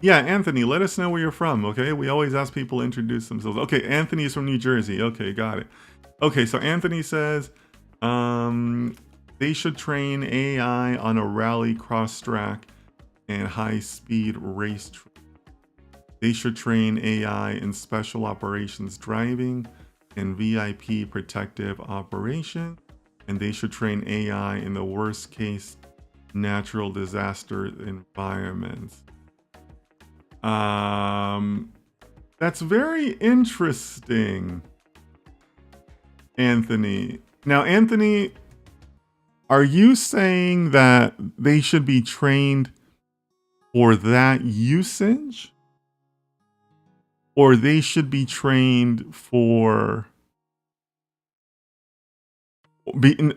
Speaker 1: Yeah, Anthony, let us know where you're from, okay? We always ask people to introduce themselves. Okay, Anthony's from New Jersey. Okay, got it. Okay, so Anthony says, they should train AI on a rally cross track and high-speed race track. They should train AI in special operations driving and VIP protective operation, and they should train AI in the worst case natural disaster environments. That's very interesting, Anthony. Now, Anthony, are you saying that they should be trained for that usage? Or they should be trained for...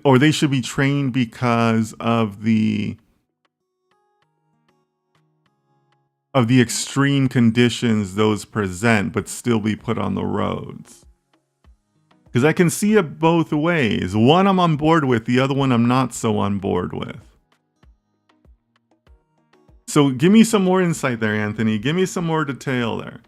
Speaker 1: or they should be trained because of the extreme conditions those present, but still be put on the roads? Because I can see it both ways. One I'm on board with, the other one I'm not so on board with. So give me some more insight there, Anthony. Give me some more detail there.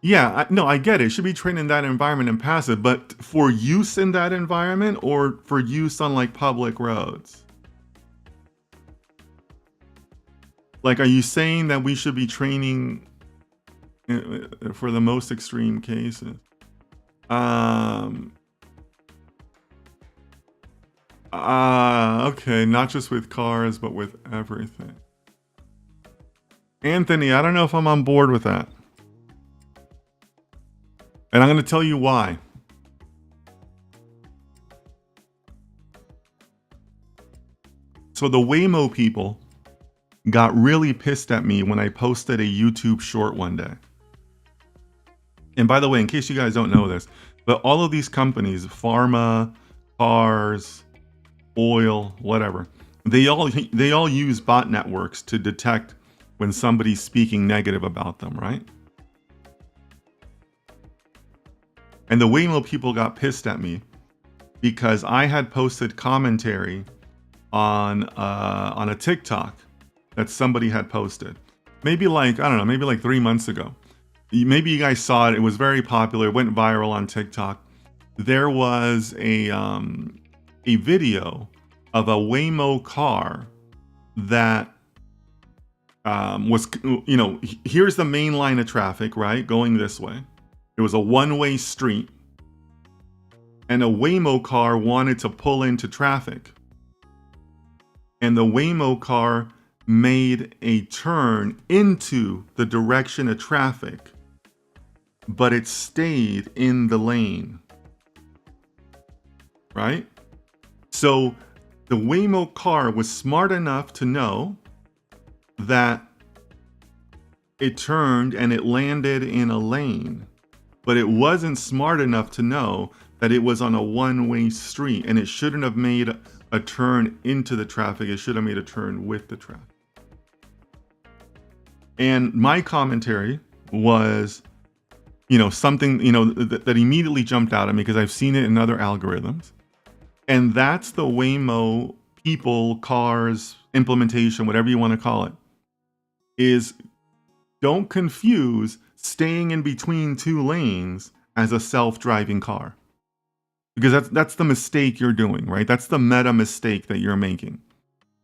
Speaker 1: Yeah, no, I get it. It should be trained in that environment and pass it, but for use in that environment or for use on like public roads? Like, are you saying that we should be training for the most extreme cases? Okay, not just with cars, but with everything. Anthony, I don't know if I'm on board with that. And I'm going to tell you why. So the Waymo people got really pissed at me when I posted a YouTube short one day. And by the way, in case you guys don't know this, but all of these companies, pharma, cars, oil, whatever, they all use bot networks to detect when somebody's speaking negative about them, right? And the Waymo people got pissed at me because I had posted commentary on a TikTok that somebody had posted. Maybe like, I don't know, maybe like 3 months ago. Maybe you guys saw it. It was very popular. It went viral on TikTok. There was a video of a Waymo car that was, you know, here's the main line of traffic, right? Going this way. It was a one-way street. And a Waymo car wanted to pull into traffic. And the Waymo car made a turn into the direction of traffic, but it stayed in the lane, right? So the Waymo car was smart enough to know that it turned and it landed in a lane, but it wasn't smart enough to know that it was on a one-way street and it shouldn't have made a turn into the traffic. It should have made a turn with the traffic. And my commentary was, you know, something, you know, that immediately jumped out at me because I've seen it in other algorithms. And that's the Waymo people, cars, implementation, whatever you want to call it, is don't confuse staying in between two lanes as a self-driving car. Because that's the mistake you're doing, right? That's the meta mistake that you're making.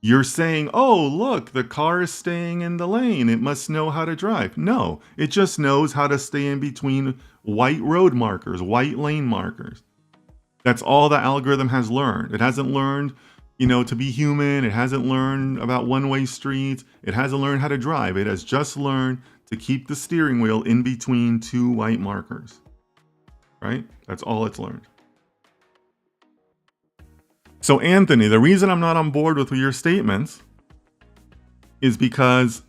Speaker 1: You're saying, oh, look, the car is staying in the lane. It must know how to drive. No, it just knows how to stay in between white road markers, white lane markers. That's all the algorithm has learned. It hasn't learned, you know, to be human. It hasn't learned about one-way streets. It hasn't learned how to drive. It has just learned to keep the steering wheel in between two white markers, right? That's all it's learned. So Anthony, the reason I'm not on board with your statements is because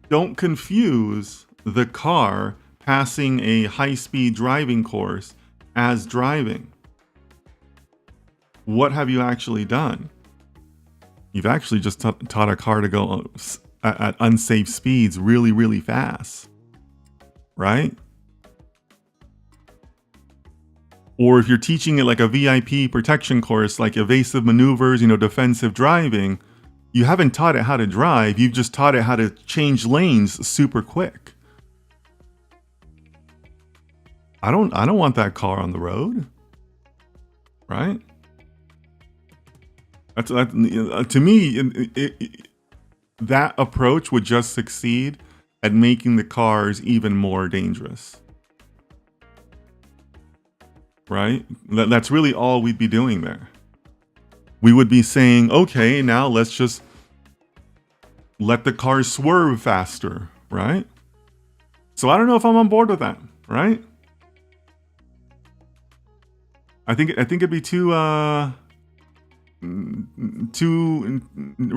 Speaker 1: don't confuse the car passing a high-speed driving course as driving. What have you actually done? You've actually just taught a car to go at unsafe speeds really, really fast, right? Or if you're teaching it like a VIP protection course, like evasive maneuvers, you know, defensive driving, you haven't taught it how to drive. You've just taught it how to change lanes super quick. I don't want that car on the road, right? To me, that approach would just succeed at making the cars even more dangerous. Right? That's really all we'd be doing there. We would be saying, okay, now let's just let the cars swerve faster, right? So I don't know if I'm on board with that, right? I think it'd be too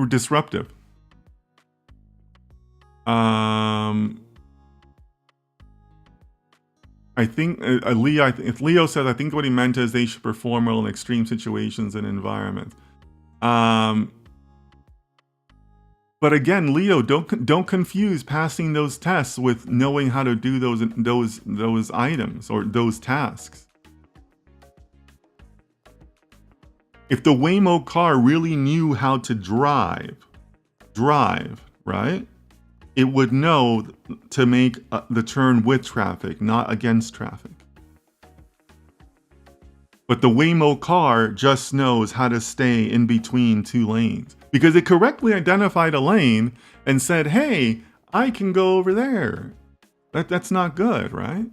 Speaker 1: disruptive. I think if Leo says, I think what he meant is they should perform well in extreme situations and environments. But again, Leo, don't confuse passing those tests with knowing how to do those items or those tasks. If the Waymo car really knew how to drive, right? It would know to make the turn with traffic, not against traffic. But the Waymo car just knows how to stay in between two lanes because it correctly identified a lane and said, hey, I can go over there. That's not good, right?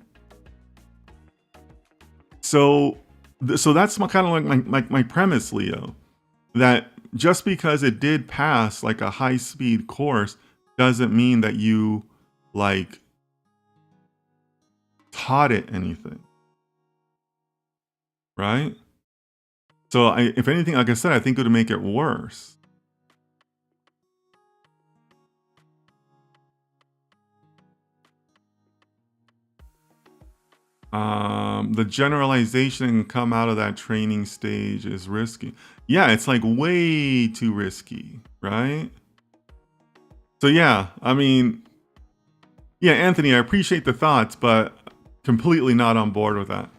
Speaker 1: So that's kind of like my premise, Leo, that just because it did pass like a high-speed course doesn't mean that you like taught it anything, right? So if anything, like I said, I think it would make it worse. The generalization come out of that training stage is risky. Yeah, it's like way too risky, right? So yeah, I mean, yeah, Anthony, I appreciate the thoughts, but completely not on board with that.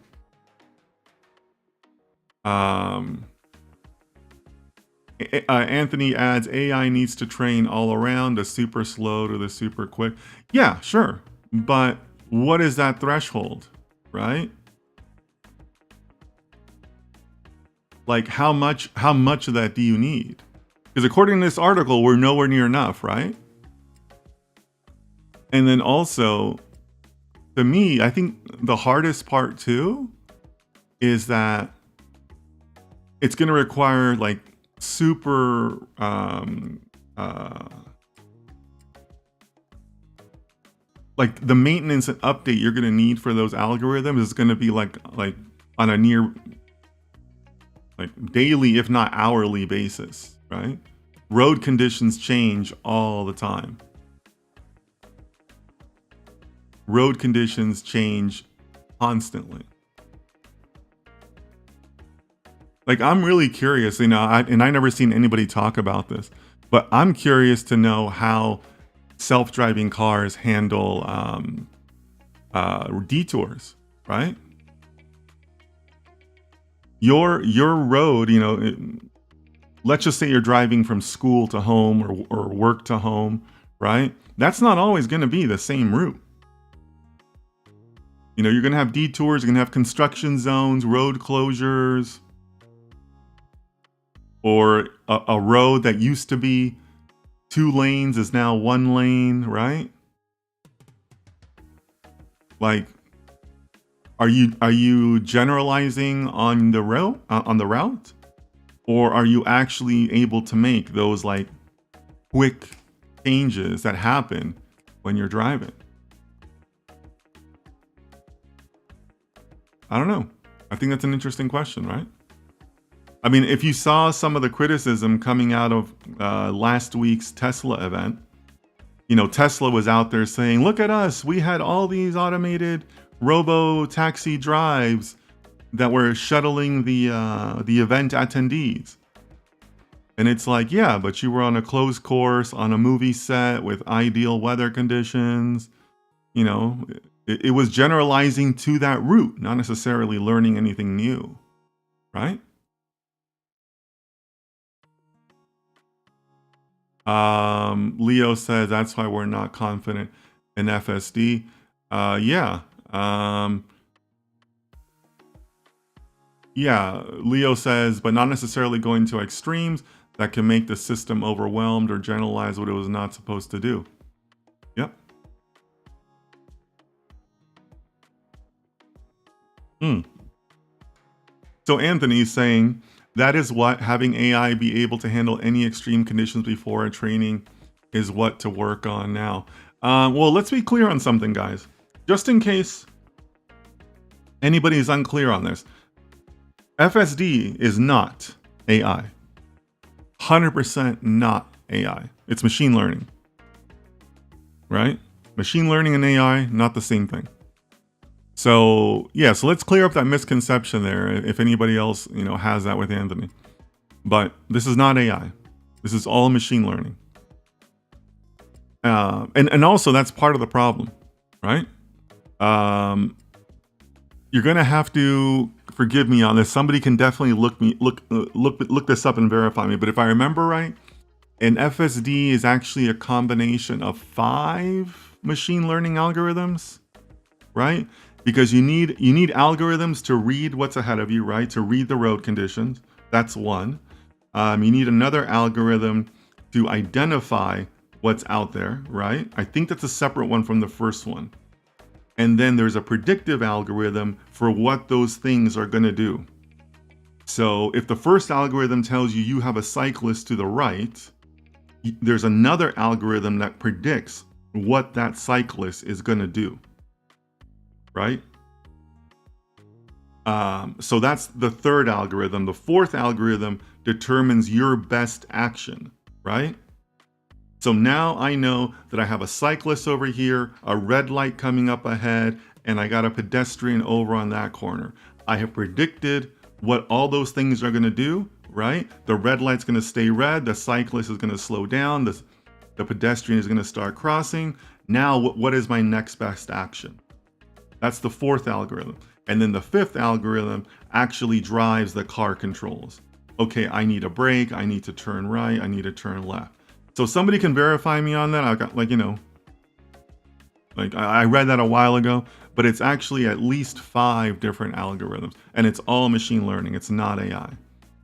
Speaker 1: Anthony adds, AI needs to train all around, the super slow to the super quick. Yeah, sure. But what is that threshold, right? Like how much of that do you need? Because according to this article, we're nowhere near enough, right? And then also, to me, I think the hardest part too is that it's going to require like super like the maintenance and update you're going to need for those algorithms is going to be like on a near like daily, if not hourly basis, right? Road conditions change all the time. Road conditions change constantly. Like, I'm really curious, you know, I never seen anybody talk about this, but I'm curious to know how self-driving cars handle detours, right? Your road, you know, let's just say you're driving from school to home or work to home, right? That's not always going to be the same route. You know, you're going to have detours, you're going to have construction zones, road closures, or a road that used to be 2 lanes is now 1 lane, right? Like, are you generalizing on the route, or are you actually able to make those like quick changes that happen when you're driving? I don't know. I think that's an interesting question, right? I mean, if you saw some of the criticism coming out of last week's Tesla event, you know, Tesla was out there saying, look at us, we had all these automated robo-taxi drives that were shuttling the event attendees. And it's like, yeah, but you were on a closed course, on a movie set with ideal weather conditions. You know, it was generalizing to that route, not necessarily learning anything new, right? Leo says that's why we're not confident in FSD. Yeah. Yeah, Leo says, but not necessarily going to extremes that can make the system overwhelmed or generalize what it was not supposed to do. Yep. Hmm. So Anthony's saying that is what having AI be able to handle any extreme conditions before a training is what to work on now. Well, let's be clear on something, guys. Just in case anybody is unclear on this, FSD is not AI. 100% not AI. It's machine learning, right? Machine learning and AI, not the same thing. So yeah, so let's clear up that misconception there if anybody else, has that with Anthony. But this is not AI. This is all machine learning. And also that's part of the problem, right? You're gonna have to forgive me on this. Somebody can definitely look this up and verify me. But if I remember right, an FSD is actually a combination of 5 machine learning algorithms, right? Because you need algorithms to read what's ahead of you, right? To read the road conditions. That's one. You need another algorithm to identify what's out there, right? I think that's a separate one from the first one. And then there's a predictive algorithm for what those things are going to do. So if the first algorithm tells you you have a cyclist to the right, there's another algorithm that predicts what that cyclist is going to do, right? So that's the third algorithm. The fourth algorithm determines your best action, right? So now I know that I have a cyclist over here, a red light coming up ahead, and I got a pedestrian over on that corner. I have predicted what all those things are going to do, right? The red light's going to stay red. The cyclist is going to slow down. The pedestrian is going to start crossing. Now, what is my next best action? That's the fourth algorithm. And then the fifth algorithm actually drives the car controls. Okay, I need a brake. I need to turn right. I need to turn left. So somebody can verify me on that. I got I read that a while ago, but it's actually at least 5 different algorithms, and it's all machine learning. It's not AI.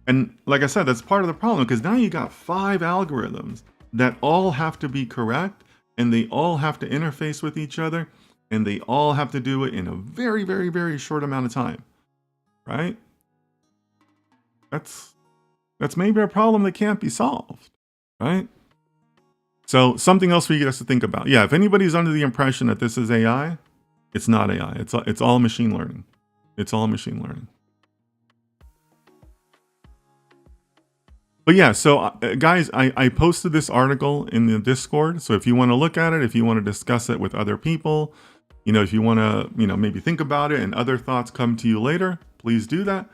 Speaker 1: And like I said, that's part of the problem, because now you got 5 algorithms that all have to be correct, and they all have to interface with each other, and they all have to do it in a very, very, very short amount of time, right? That's maybe a problem that can't be solved, right? So something else for you guys to think about. Yeah, if anybody's under the impression that this is AI, it's not AI. It's all machine learning. It's all machine learning. But yeah, so guys, I posted this article in the Discord. So if you want to look at it, if you want to discuss it with other people, if you want to, maybe think about it and other thoughts come to you later, please do that.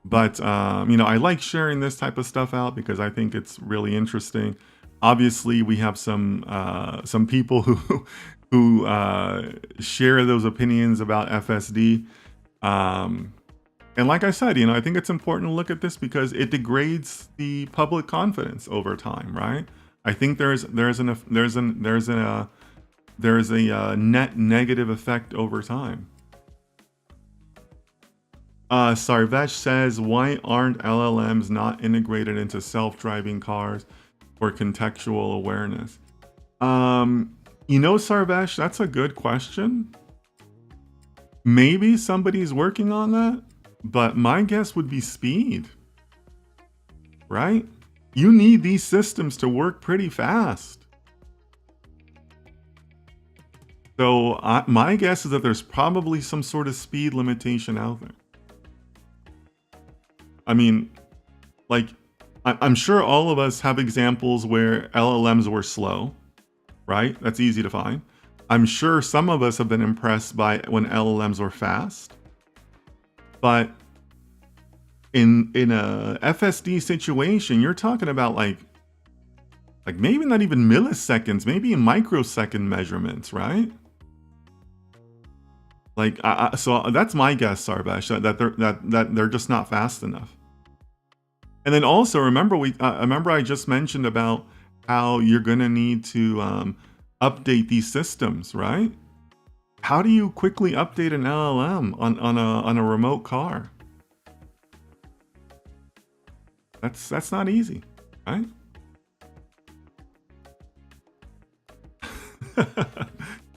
Speaker 1: But, I like sharing this type of stuff out because I think it's really interesting. Obviously, we have some people who share those opinions about FSD. And like I said, I think it's important to look at this because it degrades the public confidence over time, right? I think there's a net negative effect over time. Sarvesh says, why aren't LLMs not integrated into self-driving cars for contextual awareness? Sarvesh, that's a good question. Maybe somebody's working on that, but my guess would be speed, right? You need these systems to work pretty fast. So my guess is that there's probably some sort of speed limitation out there. I mean, I'm sure all of us have examples where LLMs were slow, right? That's easy to find. I'm sure some of us have been impressed by when LLMs were fast. But in a FSD situation, you're talking about like maybe not even milliseconds, maybe in microsecond measurements, right? So that's my guess, Sarvesh, that they're just not fast enough. And then also remember I just mentioned about how you're gonna need to update these systems, right? How do you quickly update an LLM on a remote car? That's not easy, right?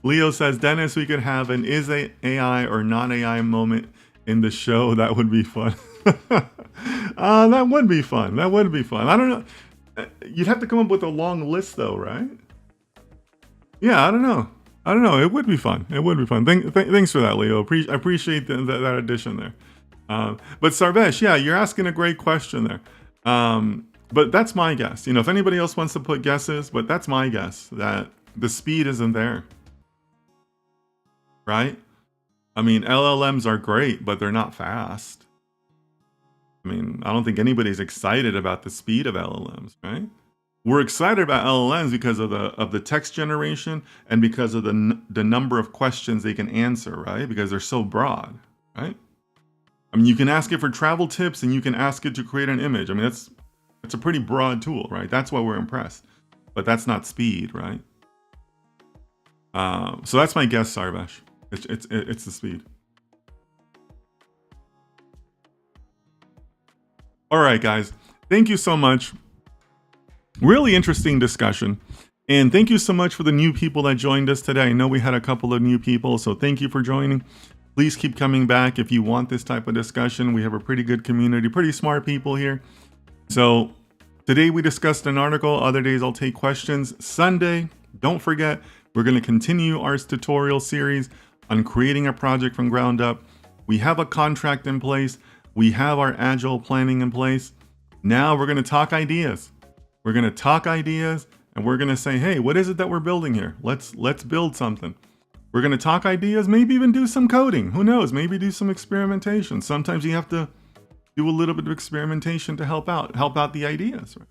Speaker 1: Leo says, Dennis, we could have an is AI or non AI moment in the show. That would be fun. That would be fun. That would be fun. I don't know. You'd have to come up with a long list, though, right? Yeah, I don't know. I don't know. It would be fun. It would be fun. Thanks for that, Leo. I appreciate that addition there. But Sarvesh, yeah, you're asking a great question there. But that's my guess. You know, if anybody else wants to put guesses, but that's my guess, that the speed isn't there. Right? I mean, LLMs are great, but they're not fast. I mean, I don't think anybody's excited about the speed of LLMs, right? We're excited about LLMs because of the text generation and because of the number of questions they can answer, right? Because they're so broad, right? I mean, you can ask it for travel tips and you can ask it to create an image. I mean, it's a pretty broad tool, right? That's why we're impressed. But that's not speed, right? So that's my guess, Sarvesh. It's the speed. All right, guys. Thank you so much. Really interesting discussion. And thank you so much for the new people that joined us today. I know we had a couple of new people, so thank you for joining. Please keep coming back if you want this type of discussion. We have a pretty good community, pretty smart people here. So today we discussed an article. Other days I'll take questions. Sunday, don't forget, we're going to continue our tutorial series on creating a project from ground up. We have a contract in place. We have our agile planning in place. Now we're going to talk ideas. We're going to talk ideas and we're going to say, hey, what is it that we're building here? Let's build something. We're going to talk ideas, maybe even do some coding. Who knows? Maybe do some experimentation. Sometimes you have to do a little bit of experimentation to help out the ideas. Right?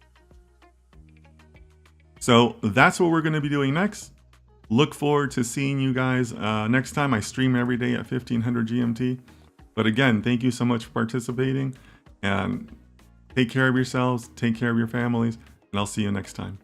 Speaker 1: So that's what we're going to be doing next. Look forward to seeing you guys next time. I stream every day at 1500 GMT. But again, thank you so much for participating and take care of yourselves, take care of your families, and I'll see you next time.